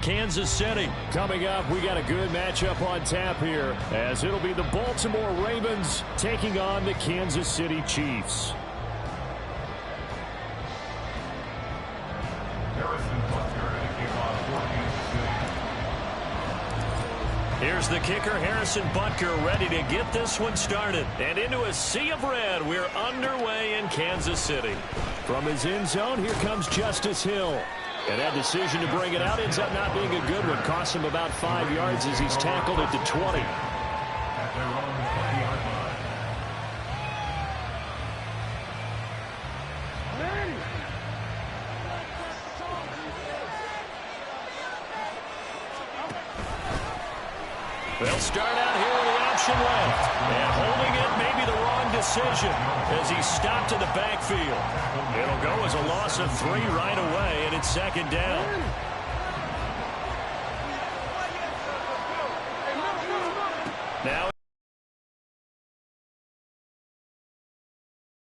Kansas City. Coming up, we got a good matchup on tap here, as it'll be the Baltimore Ravens taking on the Kansas City Chiefs. Here's the kicker, Harrison Butker, ready to get this one started. And into a sea of red, we're underway in Kansas City. From his end zone, here comes Justice Hill. And that decision to bring it out ends up not being a good one. Costs him about 5 yards as he's tackled at the 20. They'll start out here with the option left. And holding it may be the wrong decision as he's stopped in the backfield. It'll go as a loss of 3 right away, and it's second down. Now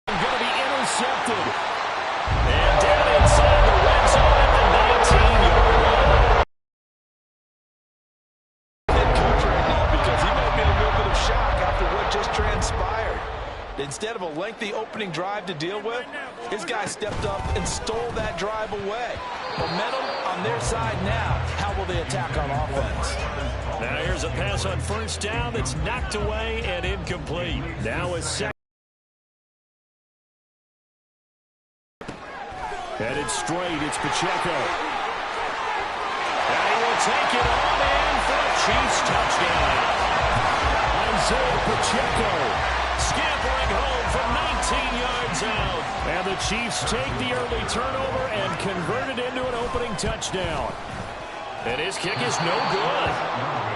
going to be intercepted. And down inside the red zone at the 19-yard line. Because he might be in a little bit of shock after what just transpired. Instead of a lengthy opening drive to deal with, his guy stepped up and stole that drive away. Momentum on their side now. How will they attack on offense? Now here's a pass on first down that's knocked away and incomplete. Now a second. Headed straight, it's Pacheco. And he will take it on in for a Chiefs touchdown. Isaiah Pacheco scampering home from 19 yards out. And the Chiefs take the early turnover and convert it into an opening touchdown. And his kick is no good.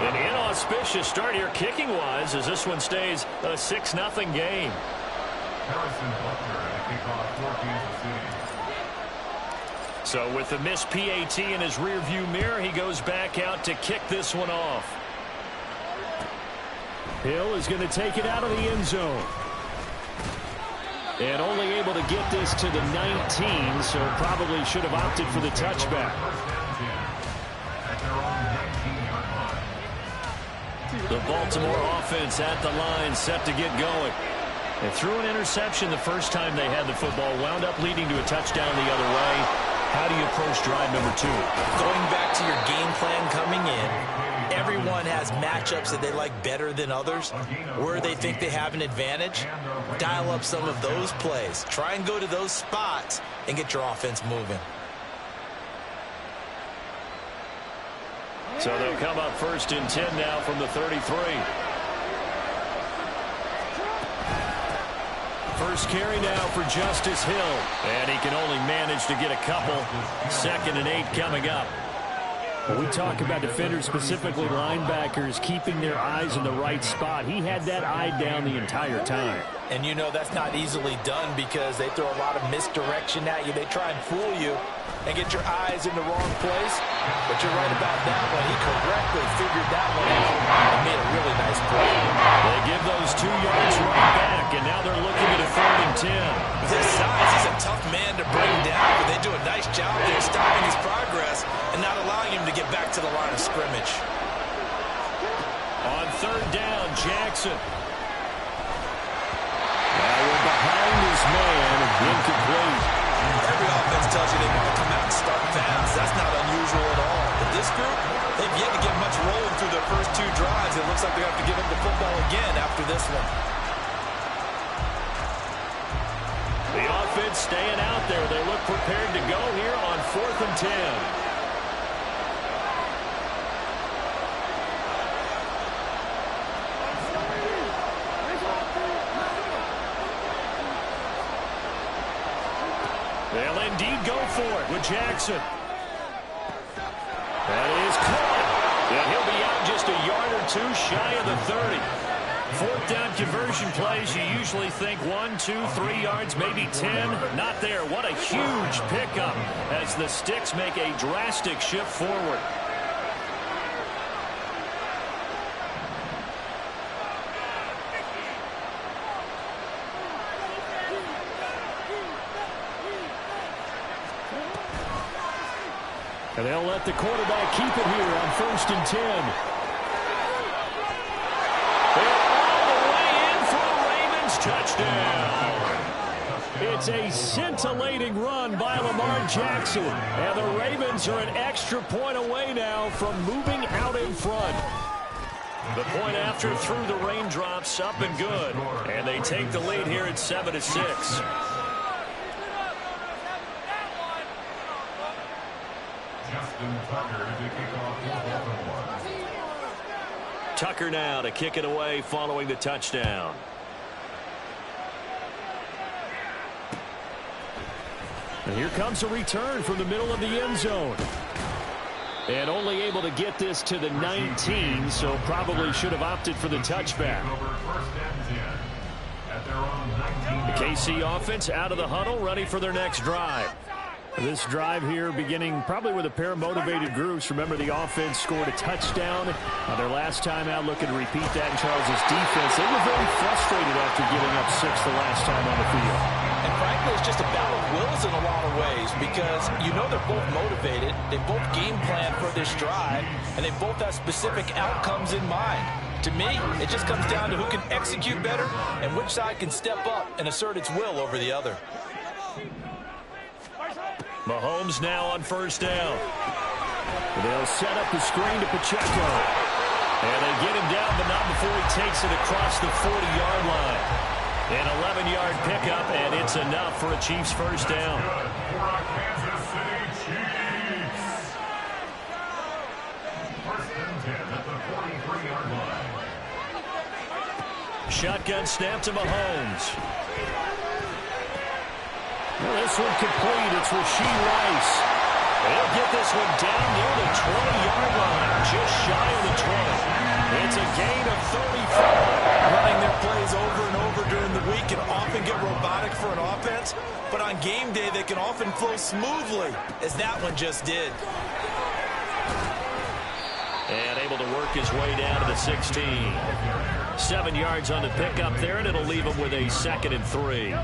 An inauspicious start here kicking-wise as this one stays a 6-0 game. So with the missed PAT in his rearview mirror, he goes back out to kick this one off. Hill is going to take it out of the end zone. And only able to get this to the 19, so probably should have opted for the touchback. The Baltimore offense at the line, set to get going. They threw an interception the first time they had the football, wound up leading to a touchdown the other way. How do you approach drive number 2? Going back to your game plan coming in, everyone has matchups that they like better than others. Where they think they have an advantage, dial up some of those plays. Try and go to those spots and get your offense moving. So they'll come up first and 10 now from the 33. First carry now for Justice Hill. And he can only manage to get a couple. 2nd and 8 coming up. When we talk about defenders, specifically linebackers, keeping their eyes in the right spot, he had that eye down the entire time. And you know that's not easily done because they throw a lot of misdirection at you. They try and fool you and get your eyes in the wrong place. But you're right about that one. He correctly figured that one out and made a really nice play. They give those 2 yards right back, and now they're looking at a 3rd and 10. With his size, he's a tough man to bring down, but they do a nice job there stopping his progress and not allowing him to get back to the line of scrimmage. On 3rd down, Jackson. Now we're behind his man, incomplete. Every offense tells you they want to come out and start fast. That's not unusual at all. But this group, they've yet to get much rolling through their first 2 drives. It looks like they have to give up the football again after this one. The offense staying out there. They look prepared to go here on 4th and 10. They'll indeed go for it with Jackson. That is caught. And he'll be out just a yard or 2 shy of the 30. 4th down conversion plays, you usually think 1, 2, 3 yards, maybe 10. Not there. What a huge pickup as the Sticks make a drastic shift forward. And they'll let the quarterback keep it here on 1st and 10. They're all the way in for a Ravens touchdown. It's a scintillating run by Lamar Jackson. And the Ravens are an extra point away now from moving out in front. The point after through the raindrops, up and good. And they take the lead here at 7-6. Tucker now to kick it away following the touchdown. And here comes a return from the middle of the end zone. And only able to get this to the 19, so probably should have opted for the touchback. The KC offense out of the huddle, ready for their next drive. This drive here beginning probably with a pair of motivated groups. Remember, the offense scored a touchdown on their last time out, looking to repeat that in Charles' defense. They were very frustrated after giving up 6 the last time on the field. And frankly, it's just a battle of wills in a lot of ways because you know they're both motivated. They both game plan for this drive, and they both have specific outcomes in mind. To me, it just comes down to who can execute better and which side can step up and assert its will over the other. Mahomes now on 1st down. They'll set up the screen to Pacheco. And they get him down, but not before he takes it across the 40-yard line. An 11-yard pickup, and it's enough for a Chiefs 1st down. Shotgun snap to Mahomes. Well, this one complete. It's Rashee Rice. They'll get this one down near the 20-yard line, just shy of the 20. It's a gain of 35. Running their plays over and over during the week can often get robotic for an offense, but on game day they can often flow smoothly, as that one just did. And able to work his way down to the 16. 7 yards on the pickup there, and it'll leave him with a 2nd and 3.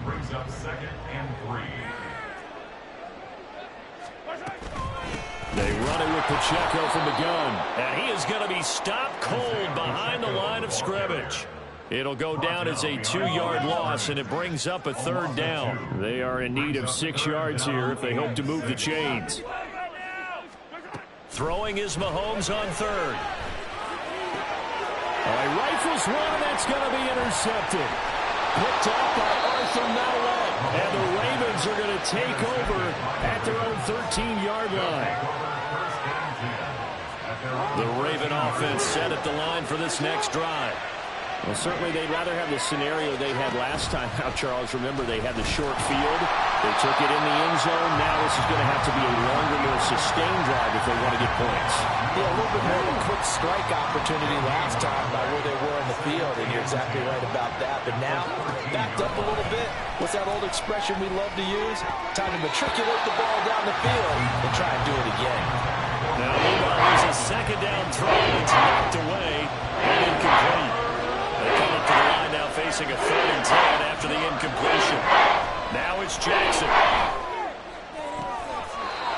Brings up 2nd and 3. They run it with Pacheco from the gun. And he is going to be stopped cold behind the line of scrimmage. It'll go down as a 2-yard loss, and it brings up a 3rd down. They are in need of 6 yards here if they hope to move the chains. Throwing is Mahomes on 3rd. He rifles one, and that's going to be intercepted. Picked up by Arthur Mallett. And the Ravens are going to take over at their own 13-yard line. The Raven offense set at the line for this next drive. Well, certainly they'd rather have the scenario they had last time out, Charles. Remember, they had the short field. They took it in the end zone. Now this is going to have to be a longer, more sustained drive if they want to get points. Yeah, a little bit more of a quick strike opportunity last time by where they were in the field, and you're exactly right about that. But now, backed up a little bit. What's that old expression we love to use? Time to matriculate the ball down the field and try and do it again. Now, meanwhile, there's a 2nd down throw. It's knocked away and incomplete. They come up to the line now facing a 3rd and 10 after the incompletion. Now it's Jackson.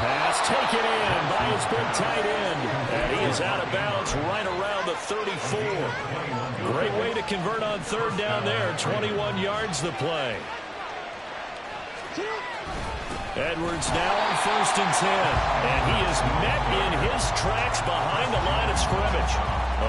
Pass taken in by his big tight end. And he is out of bounds right around the 34. Great way to convert on 3rd down there. 21 yards the play. Edwards now on 1st and 10. And he is met in his tracks behind the line of scrimmage.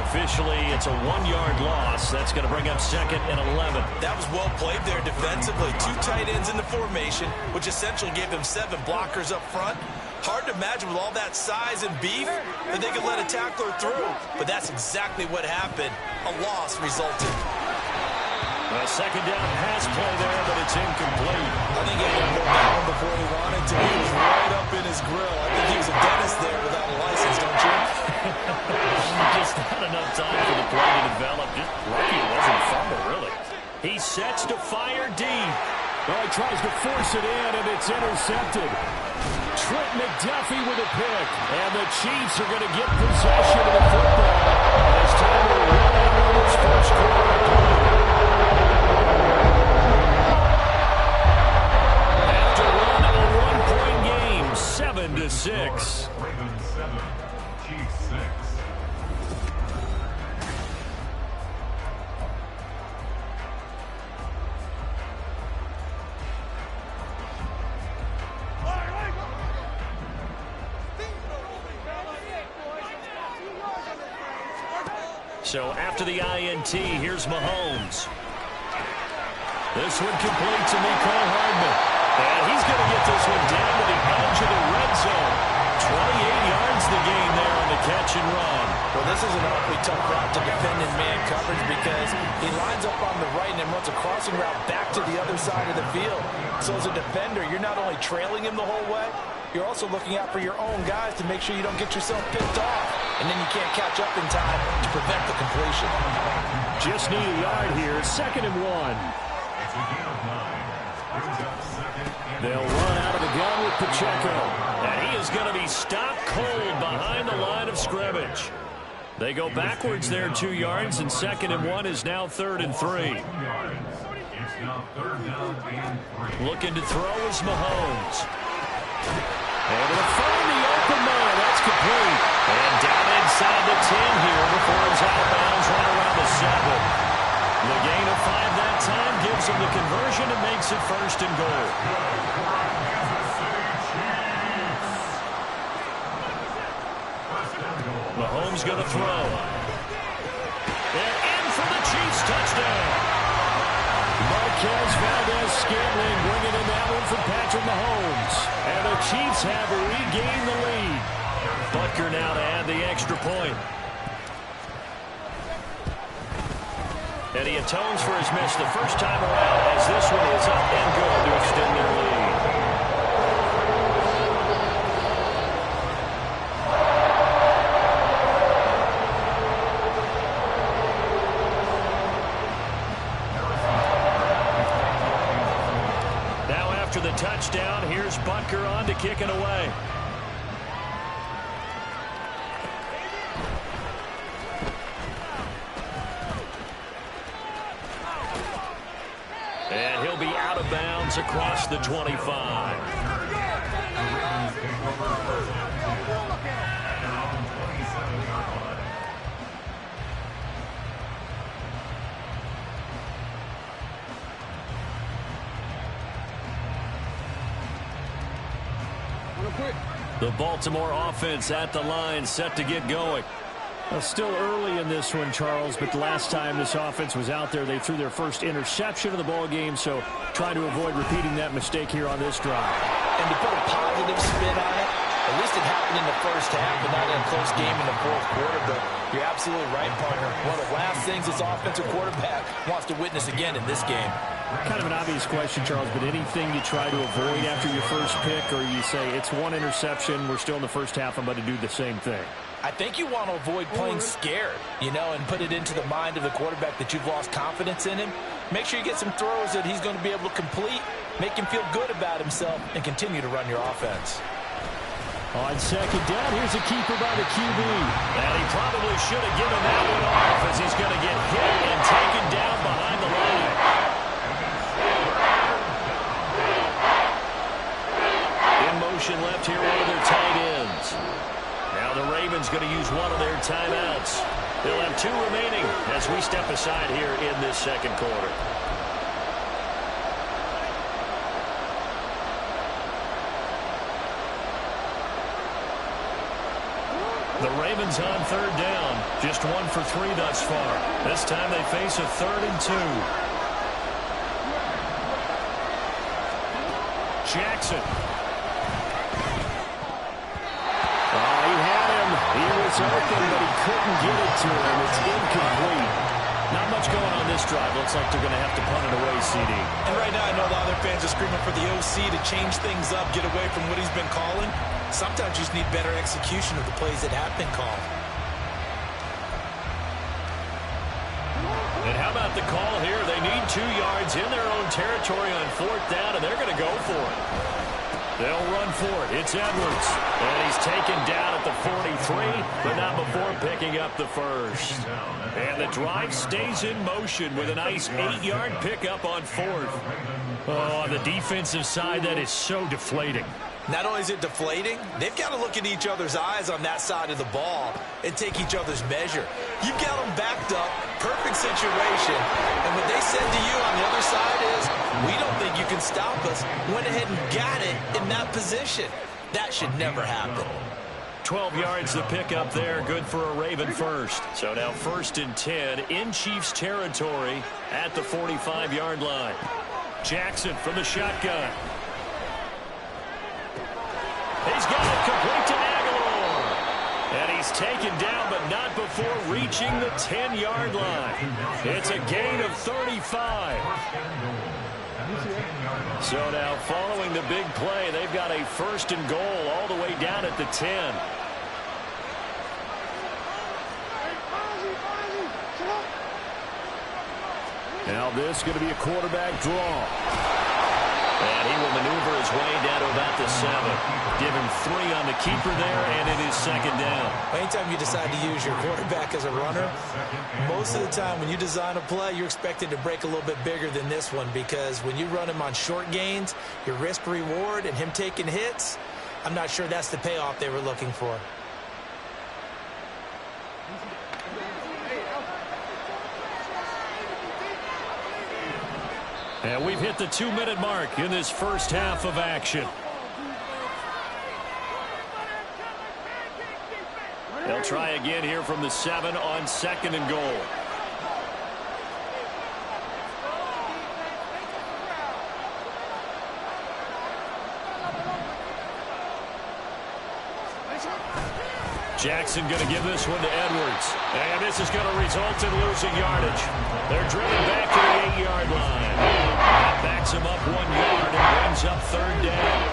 Officially, it's a 1-yard loss. That's going to bring up 2nd and 11. That was well played there defensively. 2 tight ends in the formation, which essentially gave them 7 blockers up front. Hard to imagine with all that size and beef that they could let a tackler through. But that's exactly what happened. A loss resulted. A 2nd down pass play there, but it's incomplete. I think he had to that one before he wanted to. He was right up in his grill. I think he was a dentist there without a license, don't you? Just not enough time for the play to develop. Just lucky it wasn't a fumble, really. He sets to fire deep. Well, he tries to force it in, and it's intercepted. Trent McDuffie with a pick. And the Chiefs are going to get possession of the football. It's time to run out this first quarter. After a 1-point game, to 6. Ravens 7, Chiefs 6. So after the INT, here's Mahomes. This one complete to Mecole Hardman. And he's going to get this one down to the edge of the red zone. 28 yards the gain there on the catch and run. Well, this is an awfully tough route to defend in man coverage because he lines up on the right and then runs a crossing route back to the other side of the field. So as a defender, you're not only trailing him the whole way, you're also looking out for your own guys to make sure you don't get yourself picked off. And then you can't catch up in time to prevent the completion. Just need a yard here. 2nd and 1. It's a gain of 9. Brings up 2nd and They'll run out of the gun with Pacheco. And he is going to be stopped cold behind the line of scrimmage. They go backwards there 2 yards, and 2nd and 1 is now 3rd and 3. yards. It's now 3rd down and 3. Looking to throw is Mahomes. Able to find the open man. That's complete. And down inside the 10 here before it's out of bounds right around the 7. The gain of 5 that time gives him the conversion and makes it 1st and goal. Mahomes going to throw. And in for the Chiefs touchdown. Marquez Valdez-Scantling bringing in that one from Patrick Mahomes. And the Chiefs have regained the lead. Butker now to add the extra point. And he atones for his miss the first time around as this one is up and good to extend their lead. Now after the touchdown, here's Butker on to kick it away. And he'll be out of bounds across the 25. The Baltimore offense at the line, set to get going. Well, still early in this one, Charles, but the last time this offense was out there, they threw their first interception of the ball game, so try to avoid repeating that mistake here on this drive. And to put a positive spin on it, at least it happened in the first half and not in a close game in the fourth quarter. But you're absolutely right, partner. One of the last things this offensive quarterback wants to witness again in this game. Kind of an obvious question, Charles, but anything you try to avoid after your first pick, or you say it's one interception, we're still in the first half, I'm about to do the same thing? I think you want to avoid playing scared, and put it into the mind of the quarterback that you've lost confidence in him. Make sure you get some throws that he's going to be able to complete, make him feel good about himself, and continue to run your offense. On 2nd down, here's a keeper by the QB. And he probably should have given that one off as he's going to get hit and taken down behind the line. In motion left here, one of their tight ends. Now the Ravens going to use one of their timeouts. They'll have 2 remaining as we step aside here in this second quarter. The Ravens on 3rd down. Just 1 for 3 thus far. This time they face a 3rd and 2. Jackson. Oh, he had him. He was open, but he couldn't get it to him. It's incomplete. Not much going on this drive. Looks like they're going to have to punt it away, CD. And right now I know the other fans are screaming for the OC to change things up, get away from what he's been calling. Sometimes you just need better execution of the plays that have been called. And how about the call here? They need 2 yards in their own territory on 4th down, and they're going to go for it. They'll run for it. It's Edwards. And he's taken down at the 43, but not before picking up the first. And the drive stays in motion with a nice 8-yard pickup on 4th. Oh, on the defensive side, that is so deflating. Not only is it deflating, they've got to look at each other's eyes on that side of the ball and take each other's measure. You've got them backed up, perfect situation, and what they said to you on the other side is, we don't think you can stop us. Went ahead and got it in that position. That should never happen. 12 yards to pick up there, good for a Raven first. So now 1st and 10 in Chiefs territory at the 45-yard line. Jackson from the shotgun. He's got it complete to Aguilar. And he's taken down, but not before reaching the 10-yard line. It's a gain of 35. So now following the big play, they've got a 1st and goal all the way down at the 10. Now this is going to be a quarterback draw. And he will maneuver his way down to about the 7. Give him 3 on the keeper there, and it is 2nd down. Anytime you decide to use your quarterback as a runner, most of the time when you design a play, you're expected to break a little bit bigger than this one, because when you run him on short gains, your risk-reward and him taking hits, I'm not sure that's the payoff they were looking for. And we've hit the 2-minute mark in this first half of action. They'll try again here from the 7 on 2nd and goal. Jackson going to give this one to Edwards. And this is going to result in losing yardage. They're driven back to the 8-yard line. That backs him up 1 yard and brings up 3rd down.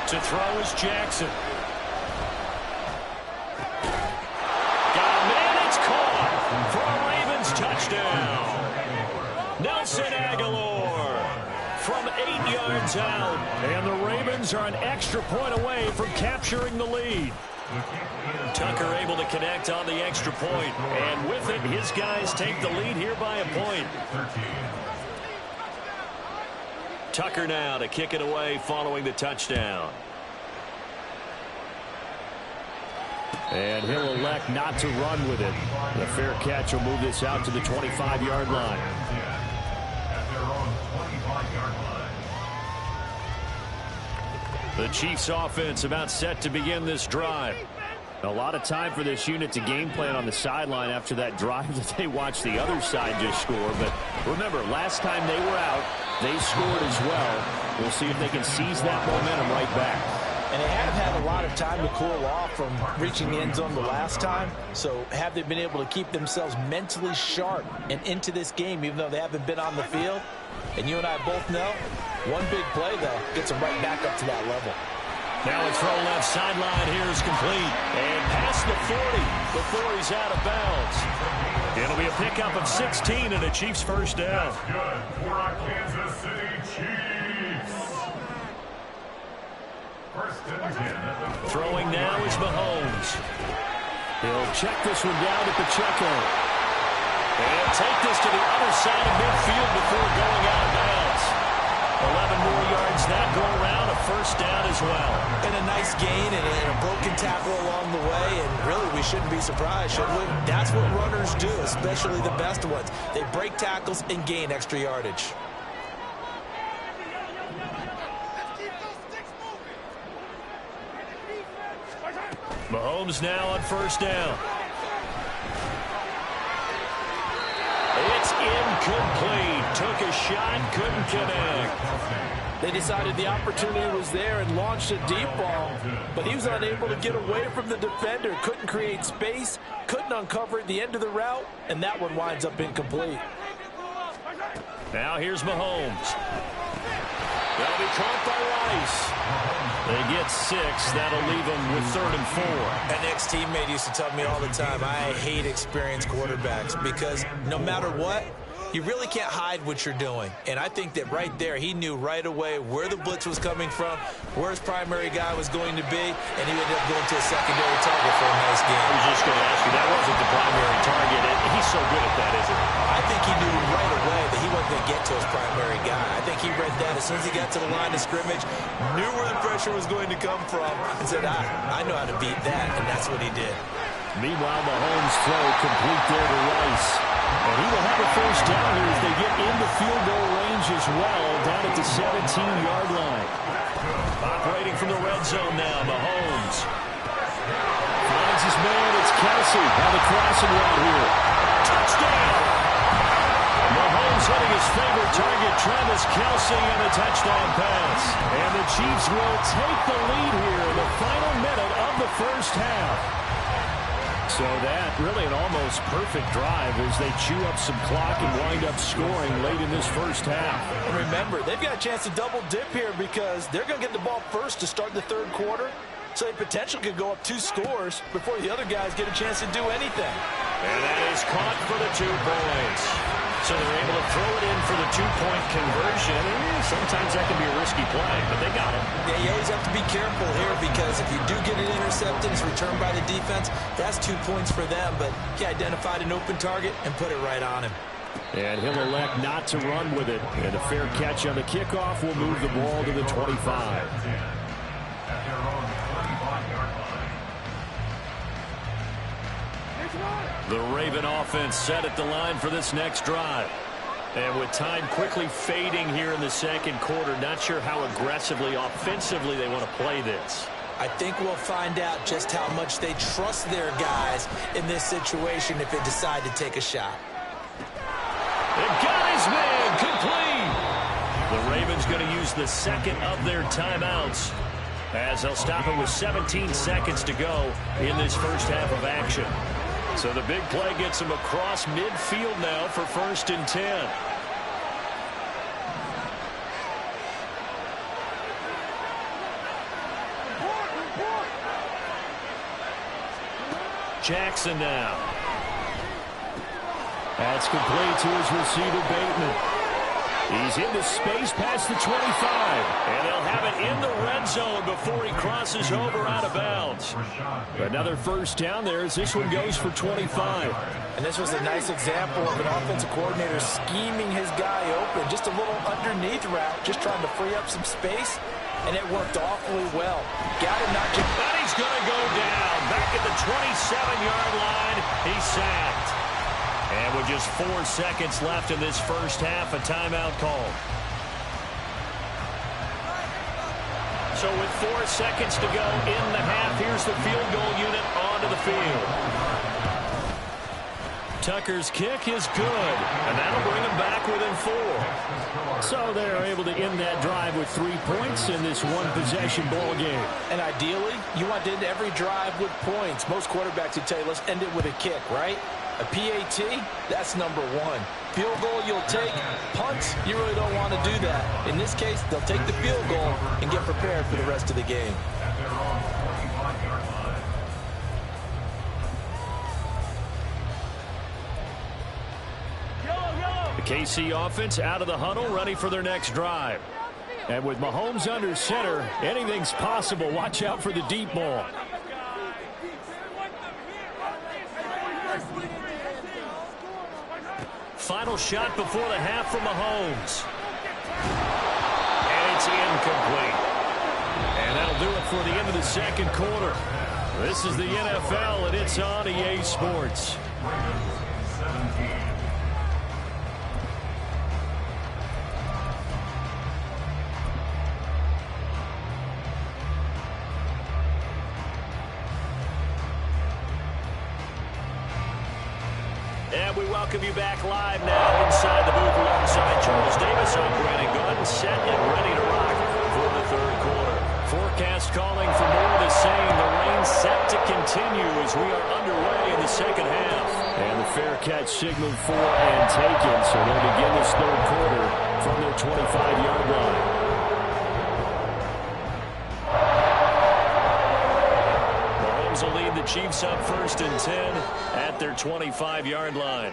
To throw is Jackson. Got a man, it's caught for a Ravens touchdown. Nelson Aguilar from 8 yards out, and the Ravens are an extra point away from capturing the lead. Tucker able to connect on the extra point, and with it, his guys take the lead here by a point. Tucker now to kick it away following the touchdown. And he'll elect not to run with it. The fair catch will move this out to the 25-yard line. The Chiefs offense about set to begin this drive. A lot of time for this unit to game plan on the sideline after that drive that they watched the other side just score. But remember, last time they were out, they scored as well. We'll see if they can seize that momentum right back. And they have had a lot of time to cool off from reaching the end zone the last time. So have they been able to keep themselves mentally sharp and into this game, even though they haven't been on the field? And you and I both know, one big play, though, gets them right back up to that level. Now a throw left sideline here is complete. And past the 40 before he's out of bounds. It'll be a pickup of 16 and a Chiefs first down. That's good for our Kansas City Chiefs. 1st and 10. Throwing now is Mahomes. He'll check this one down to Pacheco. And take this to the other side of midfield before going out of bounds. 11 more yards that go around, a first down as well. And a nice gain and a broken tackle along the way, and really we shouldn't be surprised, should we? That's what runners do, especially the best ones. They break tackles and gain extra yardage. Mahomes now on first down. It's incomplete. Took a shot, couldn't connect. They decided the opportunity was there and launched a deep ball, but he was unable to get away from the defender, couldn't create space, couldn't uncover at the end of the route, and that one winds up incomplete. Now here's Mahomes. That'll be caught by Rice. They get 6. That'll leave them with 3rd and 4. An ex-teammate used to tell me all the time, I hate experienced quarterbacks because no matter what, you really can't hide what you're doing. And I think that right there, he knew right away where the blitz was coming from, where his primary guy was going to be, and he ended up going to a secondary target for a nice game. I was just going to ask you, that wasn't the primary target. He's so good at that, isn't he? I think he knew right away that he wasn't going to get to his primary guy. I think he read that as soon as he got to the line of scrimmage, knew where the pressure was going to come from, and said, I know how to beat that, and that's what he did. Meanwhile, Mahomes' throw complete there to Rice. And he will have a first down here as they get into field goal range as well, down at the 17-yard line. Operating from the red zone now, Mahomes. Finds his man, it's Kelsey on the crossing route here. Touchdown! Mahomes hitting his favorite target, Travis Kelsey, and a touchdown pass. And the Chiefs will take the lead here in the final minute of the first half. So that really an almost perfect drive as they chew up some clock and wind up scoring late in this first half. And remember, they've got a chance to double dip here because they're going to get the ball first to start the third quarter. So they potentially could go up 2 scores before the other guys get a chance to do anything. And that is caught for the 2 points. So they're able to throw it in for the 2-point conversion. Sometimes that can be a risky play, but they got it. Yeah, you always have to be careful here because if you do get it intercepted, it's returned by the defense, that's 2 points for them. But he identified an open target and put it right on him. And he'll elect not to run with it. And a fair catch on the kickoff will move the ball to the 25. The Raven offense set at the line for this next drive. And with time quickly fading here in the second quarter, not sure how aggressively, offensively they want to play this. I think we'll find out just how much they trust their guys in this situation if they decide to take a shot. They got his man complete. The Ravens going to use the second of their timeouts as they'll stop it with 17 seconds to go in this first half of action. So the big play gets him across midfield now for 1st and 10. Jackson now. That's complete to his receiver, Bateman. He's into space past the 25. And they'll have it in the red zone before he crosses over out of bounds. Another first down there as this one goes for 25. And this was a nice example of an offensive coordinator scheming his guy open. Just a little underneath route, just trying to free up some space. And it worked awfully well. Got him not just... But he's going to go down. Back at the 27-yard line, he's sacked. And with just 4 seconds left in this first half, a timeout call. So with 4 seconds to go in the half, here's the field goal unit onto the field. Tucker's kick is good, and that'll bring him back within 4. So they're able to end that drive with 3 points in this one-possession ball game. And ideally, you want to end every drive with points. Most quarterbacks would tell you, let's end it with a kick, right? A PAT, that's number 1. Field goal you'll take. Punts, you really don't want to do that. In this case, they'll take the field goal and get prepared for the rest of the game. The KC offense out of the huddle, ready for their next drive. And with Mahomes under center, anything's possible. Watch out for the deep ball. Final shot before the half from Mahomes. And it's incomplete. And that'll do it for the end of the second quarter. This is the NFL, and it's on EA Sports. And we welcome you back live now inside the booth alongside Charles Davis. I'm Brandon Gunn, set and ready to rock for the third quarter. Forecast calling for more of the same. The rain set to continue as we are underway in the second half. And the fair catch signaled for and taken, so they'll begin this third quarter from their 25-yard line. Will lead the Chiefs up 1st and 10 at their 25-yard line.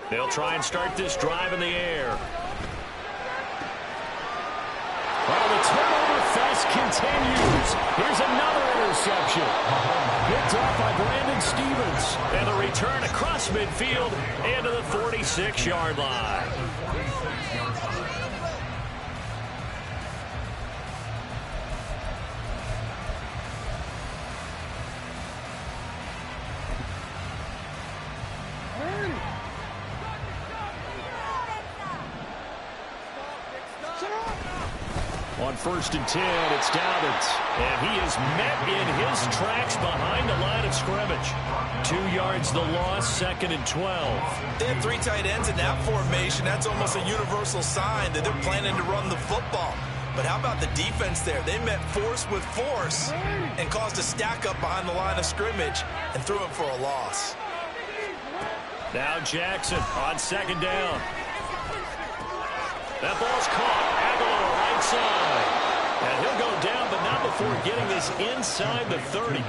They'll try and start this drive in the air. Well, the turnover fest continues. Here's another interception. Picked off by Brandon Stevens. And a return across midfield into the 46-yard line. On 1st and 10, it's Dobbins. And he is met in his tracks behind the line of scrimmage. 2 yards the loss, 2nd and 12. They had 3 tight ends in that formation. That's almost a universal sign that they're planning to run the football. But how about the defense there? They met force with force and caused a stack up behind the line of scrimmage and threw it for a loss. Now Jackson on 2nd down. That ball's caught. Aguilar right side. And he'll go down, but not before getting this inside the 30.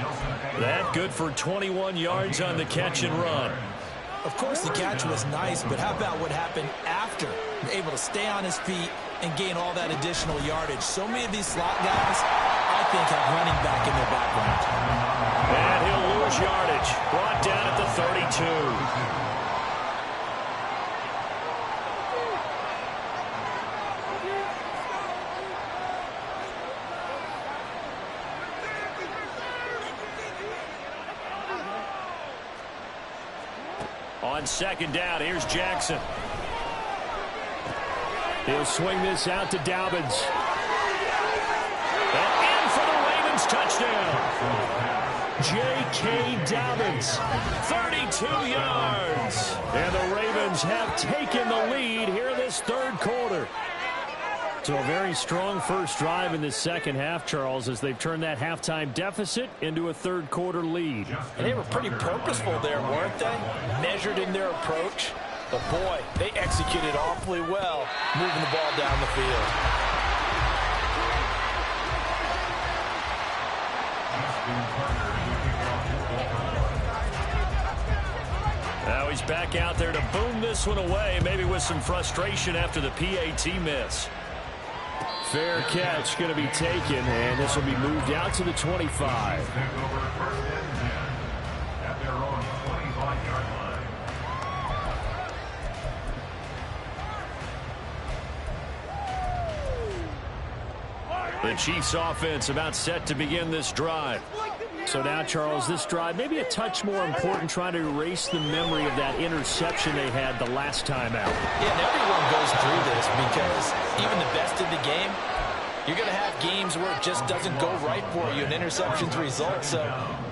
That good for 21 yards on the catch and run. Of course, the catch was nice, but how about what happened after? Able to stay on his feet and gain all that additional yardage. So many of these slot guys, I think, have running back in their background. And he'll lose yardage. Brought down at the 32. On 2nd down, here's Jackson. He'll swing this out to Dobbins. And in for the Ravens touchdown. J.K. Dobbins, 32 yards. And the Ravens have taken the lead here in this 3rd quarter. So a very strong first drive in the second half, Charles, as they've turned that halftime deficit into a 3rd quarter lead. And they were pretty purposeful there, weren't they? Measured in their approach. But, boy, they executed awfully well moving the ball down the field. Now he's back out there to boom this one away, maybe with some frustration after the PAT miss. Fair catch going to be taken, and this will be moved out to the 25. At their own 25-yard line. The Chiefs offense about set to begin this drive. So now, Charles, this drive maybe a touch more important, trying to erase the memory of that interception they had the last time out. Yeah, and everyone goes through this because even the best in the game, you're going to have games where it just doesn't go right for you and interceptions result. So,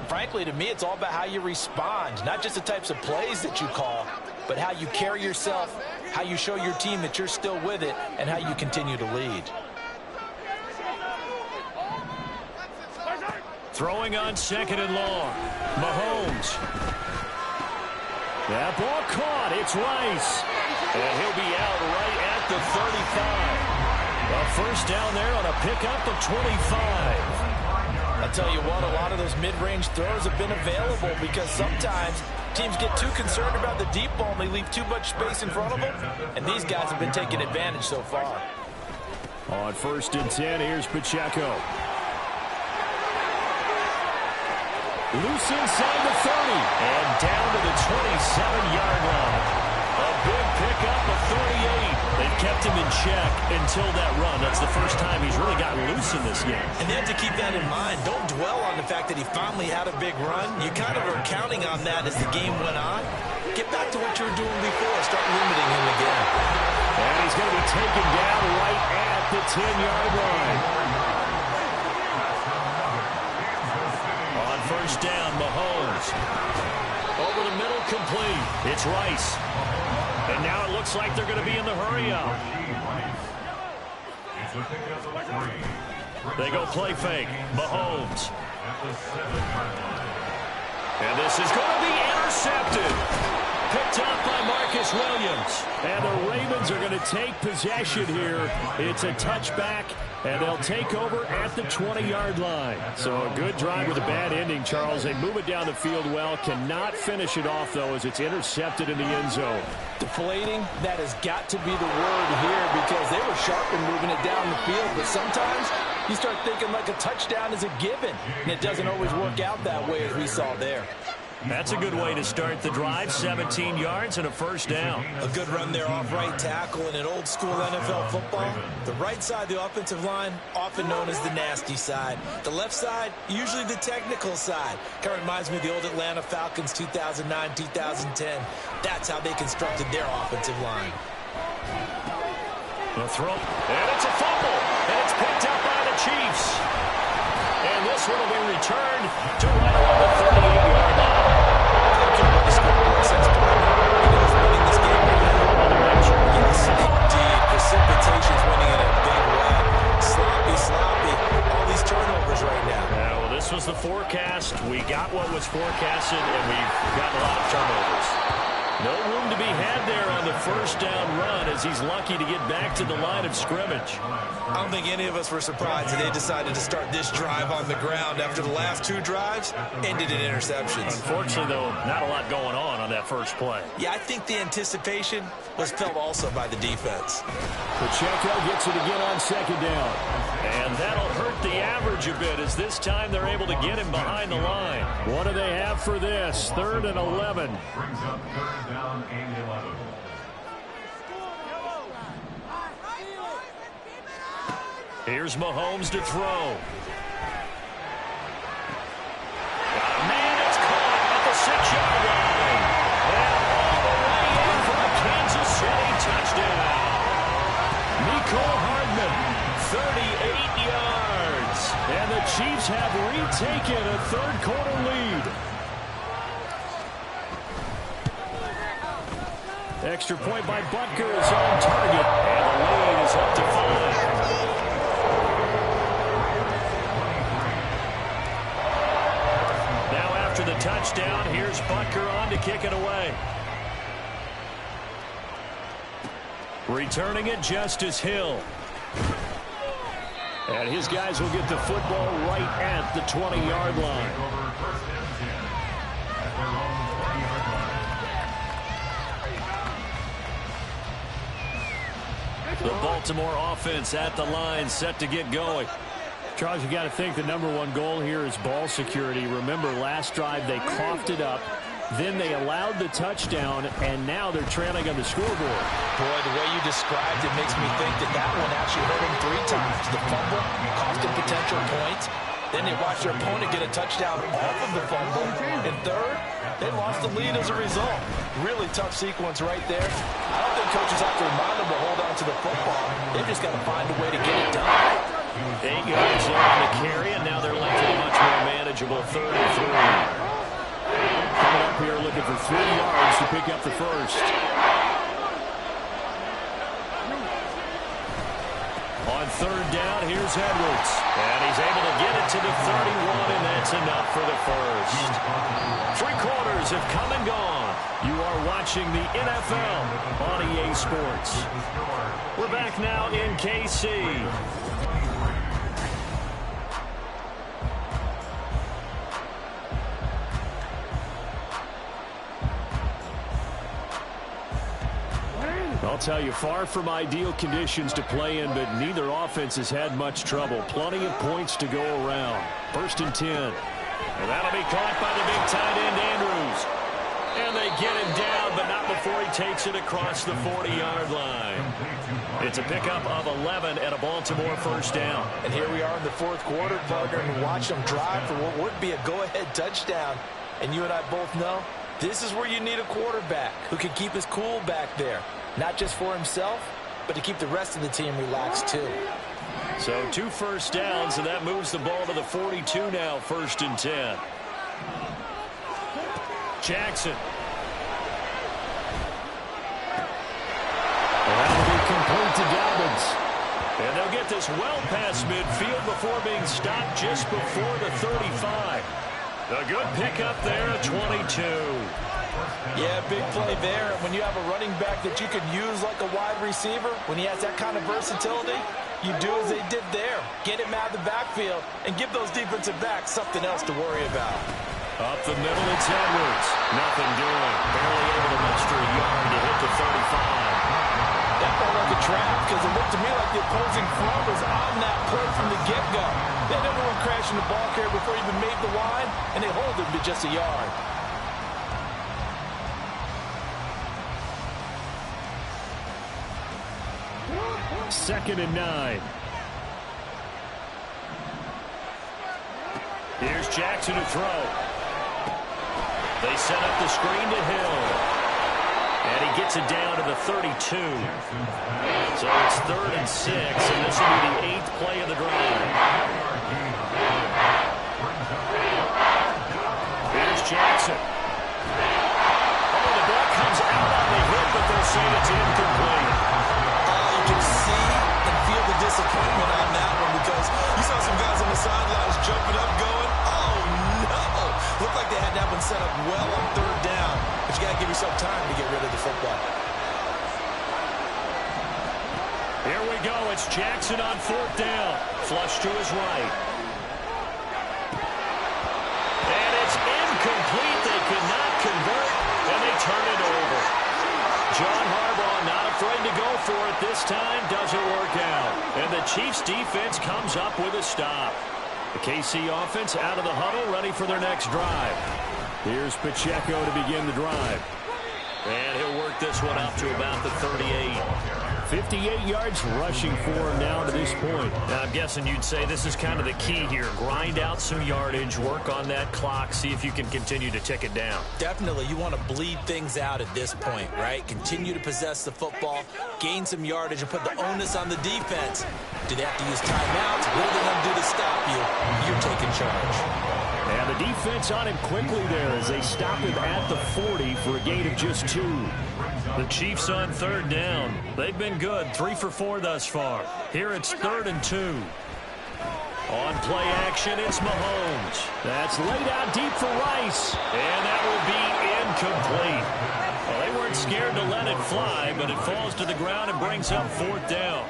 frankly, to me, it's all about how you respond, not just the types of plays that you call, but how you carry yourself, how you show your team that you're still with it, and how you continue to lead. Throwing on 2nd and long. Mahomes. That ball caught. It's Rice. And he'll be out right at the 35. A first down there on a pickup of 25. I'll tell you what, a lot of those mid-range throws have been available because sometimes teams get too concerned about the deep ball and they leave too much space in front of them. And these guys have been taking advantage so far. On 1st and 10, here's Pacheco. Loose inside the 30 and down to the 27-yard line. A big pickup of 38. They've kept him in check until that run. That's the first time he's really gotten loose in this game. And they have to keep that in mind. Don't dwell on the fact that he finally had a big run. You kind of are counting on that as the game went on. Get back to what you were doing before. Start limiting him again. And he's going to be taken down right at the 10-yard line. On 1st down, Mahomes. Over the middle, complete. It's Rice. And now it looks like they're going to be in the hurry-up. They go play fake. Mahomes. And this is going to be intercepted. Picked up by Marcus Williams. And the Ravens are going to take possession here. It's a touchback, and they'll take over at the 20-yard line. So a good drive with a bad ending, Charles. They move it down the field well. Cannot finish it off, though, as it's intercepted in the end zone. Deflating, that has got to be the word here because they were sharp in moving it down the field. But sometimes you start thinking like a touchdown is a given. And it doesn't always work out that way as we saw there. That's a good way to start the drive. 17 yards and a first down. A good run there off right tackle in an old school NFL football. The right side of the offensive line, often known as the nasty side. The left side, usually the technical side. Kind of reminds me of the old Atlanta Falcons 2009-2010. That's how they constructed their offensive line. The throw, and it's a fumble, and it's picked up by the Chiefs. And this one will be returned to right along the 38-yard line. Precipitation's winning in a big way. Sloppy. All these turnovers right now. Yeah, well, this was the forecast. We got what was forecasted, and we've got a lot of turnovers. No room to be had there on the first down run as he's lucky to get back to the line of scrimmage. I don't think any of us were surprised that they decided to start this drive on the ground after the last two drives ended in interceptions. Unfortunately, though, not a lot going on that first play. Yeah, I think the anticipation was felt also by the defense. Pacheco gets it again on second down. And that'll hurt the average a bit as this time they're able to get him behind the line. What do they have for this? 3rd and 11. Brings up 3rd down and 11. Here's Mahomes to throw. Man, it's caught at the 6-yard line. And all the way in for a Kansas City touchdown. Nicole Hardman, 38 yards. And the Chiefs have retaken a third-quarter lead. Extra point by Butker is on target. And the lead is up to 5. After the touchdown, here's Butker on to kick it away. Returning it, Justice Hill. And his guys will get the football right at the 20-yard line. The Baltimore offense at the line, set to get going. Charles, you got to think the #1 goal here is ball security. Remember, last drive they coughed it up, then they allowed the touchdown, and now they're trailing on the scoreboard. Boy, the way you described it makes me think that one actually hurt them 3 times. The fumble, cost them potential points. Then they watched their opponent get a touchdown off of the fumble. And third, they lost the lead as a result. Really tough sequence right there. I don't think coaches have to remind them to hold on to the football. They've just got to find a way to get it done. 8 yards on the carry, and now they're left with a much more manageable 3rd and 3. Coming up here looking for 3 yards to pick up the first. On 3rd down, here's Edwards. And he's able to get it to the 31, and that's enough for the first. 3 quarters have come and gone. You are watching the NFL on EA Sports. We're back now in KC. I'll tell you, far from ideal conditions to play in, but neither offense has had much trouble. Plenty of points to go around. 1st and 10. And that'll be caught by the big tight end, Andrews. And they get him down, but not before he takes it across the 40-yard line. It's a pickup of 11 and a Baltimore first down. And here we are in the 4th quarter, partner, and watch them drive for what would be a go-ahead touchdown. And you and I both know this is where you need a quarterback who can keep his cool back there. Not just for himself, but to keep the rest of the team relaxed too. So 2 first downs, and that moves the ball to the 42 now, 1st and 10. Jackson. And that'll be complete to Dobbins. And they'll get this well past midfield before being stopped just before the 35. A good pickup there at 22. Yeah, big play there. When you have a running back that you can use like a wide receiver, when he has that kind of versatility, you do as they did there. Get him out of the backfield and give those defensive backs something else to worry about. Up the middle, it's Edwards. Nothing doing. Barely able to muster a yard to hit the 35. That felt like a trap because it looked to me like the opposing front was on that play from the get-go. go. They never went crashing the ball carrier before he even made the line, and they hold him to just a yard. Second and 9. Here's Jackson to throw. They set up the screen to Hill. And he gets it down to the 32. So it's 3rd and 6, and this will be the 8th play of the drive. Here's Jackson. Oh, the ball comes out on the hit, but they'll say it's incomplete. You can see and feel the disappointment on that one because you saw some guys on the sidelines jumping up going, oh, no. Looked like they had that one set up well on 3rd down, but you got to give yourself time to get rid of the football. Here we go. It's Jackson on 4th down. Flush to his right. And it's incomplete. They could not convert, and they turn it over. John Harbaugh not afraid to go for it this time. Doesn't work out. And the Chiefs defense comes up with a stop. The KC offense out of the huddle, ready for their next drive. Here's Pacheco to begin the drive. And he'll work this one up to about the 38. 58 yards rushing for him now to this point. Now, I'm guessing you'd say this is kind of the key here. Grind out some yardage, work on that clock, see if you can continue to tick it down. Definitely, you want to bleed things out at this point, right? Continue to possess the football, gain some yardage, and put the onus on the defense. Do they have to use timeouts? What are they going to do to stop you? You're taking charge. And the defense on him quickly there as they stop him at the 40 for a gain of just 2. The Chiefs on 3rd down. They've been good, 3 for 4 thus far. Here it's 3rd and 2. On play action, it's Mahomes. That's laid out deep for Rice. And that will be incomplete. Well, they weren't scared to let it fly, but it falls to the ground and brings up 4th down.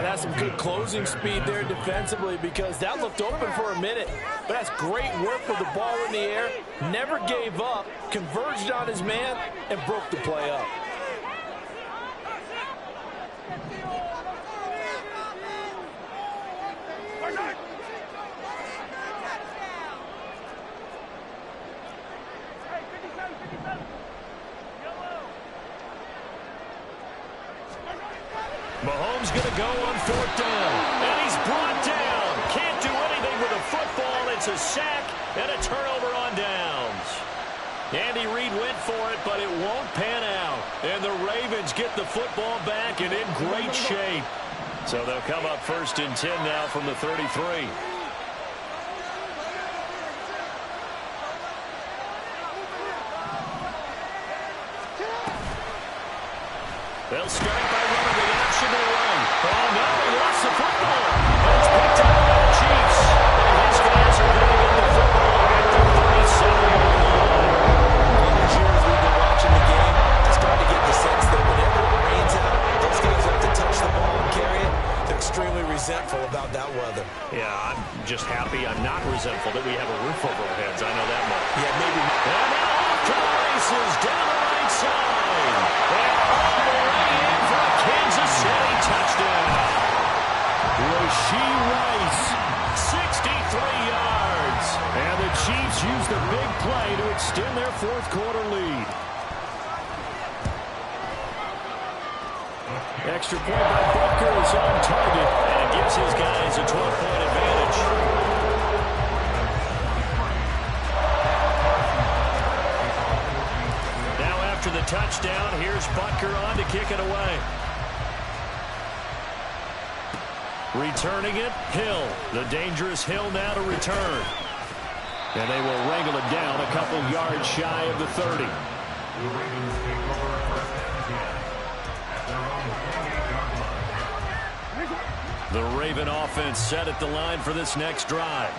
That's some good closing speed there defensively because that looked open for a minute. But that's great work with the ball in the air. Never gave up, converged on his man, and broke the play up. Mahomes going to go on 4th down. And he's brought down. Can't do anything with a football. It's a sack and a turnover on downs. Andy Reid went for it, but it won't pan out. And the Ravens get the football back and in great shape. So they'll come up 1st and 10 now from the 33. They'll start by running the option to right. Oh, no, he lost the football. And it's picked up by the Chiefs. And his guys are going to get the football at the 37-yard line. All these years we've been watching the game, I started to get the sense that whenever it rains out, those guys have to touch the ball and carry it. They're extremely resentful about that weather. Yeah, I'm just happy I'm not resentful that we have a roof over our heads. I know that much. Yeah, maybe. And now off to the races down the right side. And all the way in for a Kansas City touchdown. Rashee Rice, 63 yards. And the Chiefs use the big play to extend their 4th quarter lead. Extra point by Butker is on target, and it gives his guys a 12-point advantage. Now after the touchdown, here's Butker on to kick it away. Returning it, Hill. The dangerous Hill now to return. And they will wrangle it down a couple yards shy of the 30. The Raven offense set at the line for this next drive.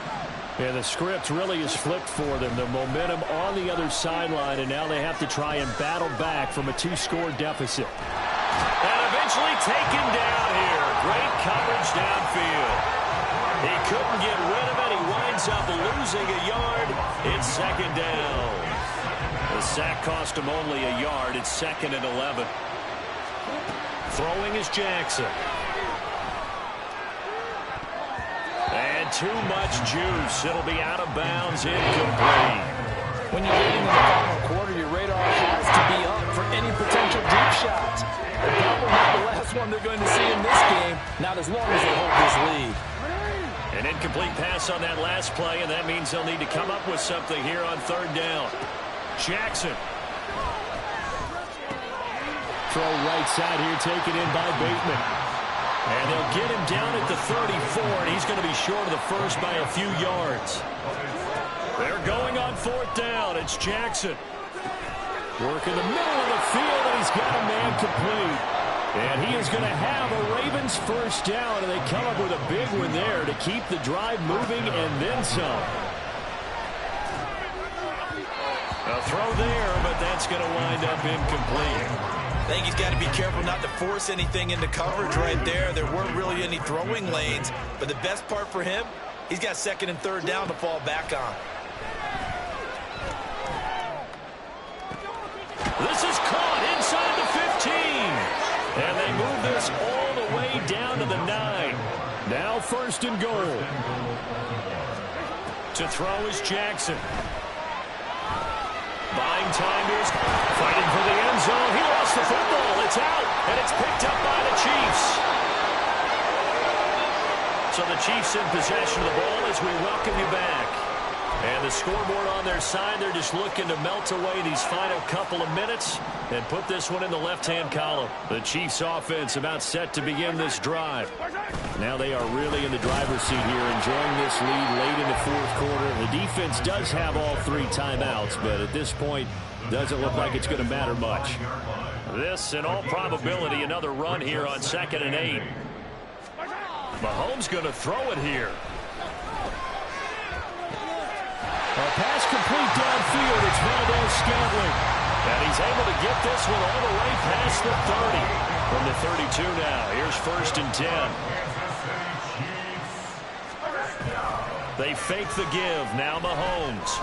And the script really is flipped for them. The momentum on the other sideline, and now they have to try and battle back from a 2-score deficit. And eventually taken down here. Great coverage downfield. He couldn't get rid of it. He winds up losing a yard. It's 2nd down. The sack cost him only a yard. It's 2nd and 11. Throwing is Jackson. too much juice. It'll be out of bounds, incomplete. When you're leading in the final quarter, your radar has to be up for any potential deep shots. Probably not the last one they're going to see in this game, not as long as they hold this lead. An incomplete pass on that last play, and that means they'll need to come up with something here on third down. Jackson. Throw right side here, taken in by Bateman. And they'll get him down at the 34, and he's going to be short of the first by a few yards. They're going on fourth down. It's Jackson. Work in the middle of the field, and he's got a man complete. And he is going to have a Ravens first down, and they come up with a big one there to keep the drive moving and then some. A throw there, but that's going to wind up incomplete. I think he's got to be careful not to force anything into coverage right there. There weren't really any throwing lanes, but the best part for him, he's got second and third down to fall back on. This is caught inside the 15. And they move this all the way down to the 9. Now first and goal. To throw is Jackson. Buying time here. Fighting for the end zone. He lost the football. It's out. And it's picked up by the Chiefs. So the Chiefs in possession of the ball as we welcome you back. And the scoreboard on their side, they're just looking to melt away these final couple of minutes and put this one in the left-hand column. The Chiefs offense about set to begin this drive. Now they are really in the driver's seat here, enjoying this lead late in the fourth quarter. The defense does have all 3 timeouts, but at this point, doesn't look like it's going to matter much. This, in all probability, another run here on 2nd and 8. Mahomes going to throw it here. A pass complete downfield. It's Valdez-Scantling. And he's able to get this one all the way past the 30. From the 32 now. Here's first and 10. They fake the give. Now Mahomes.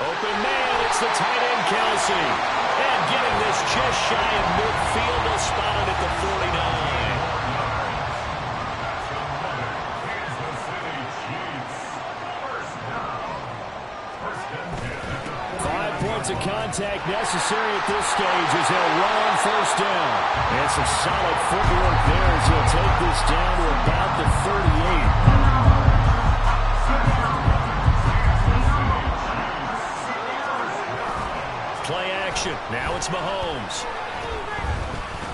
Open man. It's the tight end, Kelsey. And getting this just shy of midfield. They'll spot it at the 49. 5 points of contact necessary at this stage as they'll run on first down. And some solid footwork there as he'll take this down to about the 38. Play action. Now it's Mahomes.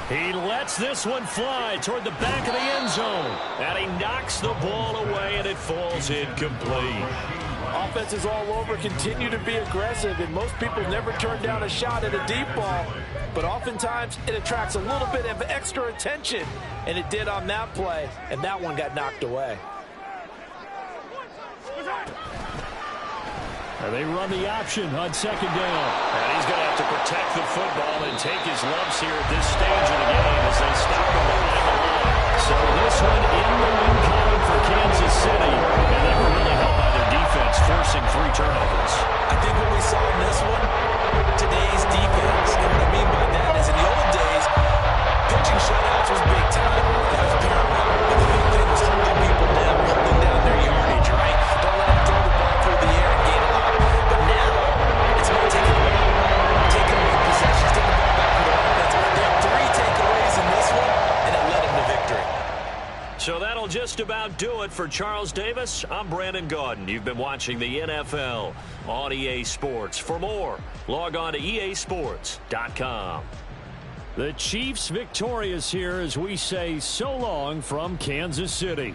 He lets this one fly toward the back of the end zone. And he knocks the ball away, and it falls incomplete. Offenses all over continue to be aggressive, and most people never turn down a shot at a deep ball. But oftentimes, it attracts a little bit of extra attention, and it did on that play, and that one got knocked away. And they run the option on second down. And he's going to have to protect the football and take his lumps here at this stage of the game as they stop him behind the line. So this one in the win column for Kansas City. And they were really helped by their defense, forcing 3 turnovers. I think what we saw in this one, today's defense. And what I mean by that is in the old days, pitching shutouts was big time. That was paramount. But the big thing was holding people down, holding down their yardage, right? Don't let them throw the ball through the air and gain a lot. But now, it's about taking the ball, taking away possessions, taking the ball back to the offense. They had 3 takeaways in this one, and it led them to victory. So that'll just about do it for Charles Davis. I'm Brandon Gaudin. You've been watching the NFL on EA Sports. For more, log on to easports.com. The Chiefs victorious here as we say so long from Kansas City.